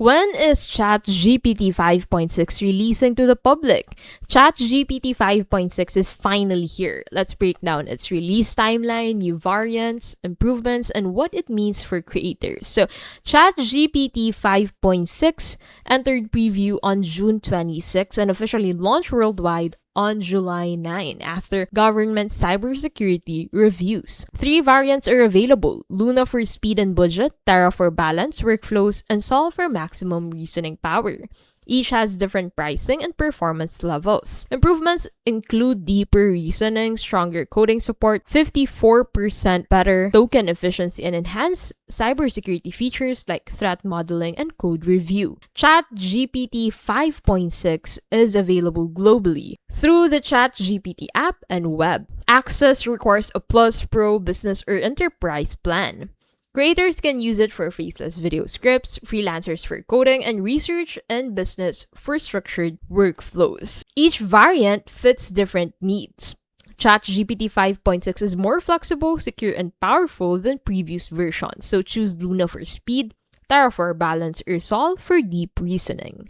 When is ChatGPT 5.6 releasing to the public? ChatGPT 5.6 is finally here. Let's break down its release timeline, new variants, improvements, and what it means for creators. So, ChatGPT 5.6 entered preview on June 26 and officially launched worldwide on July 9 after government cybersecurity reviews. 3 variants are available: Luna for speed and budget, Terra for balance, workflows, and Sol for maximum reasoning power. Each has different pricing and performance levels. Improvements include deeper reasoning, stronger coding support, 54% better token efficiency, and enhanced cybersecurity features like threat modeling and code review. ChatGPT 5.6 is available globally through the ChatGPT app and web. Access requires a Plus, Pro, Business, or Enterprise plan. Creators can use it for faceless video scripts, freelancers for coding, and research and business for structured workflows. Each variant fits different needs. ChatGPT 5.6 is more flexible, secure, and powerful than previous versions, so choose Luna for speed, Terra for balance, or Sol for deep reasoning.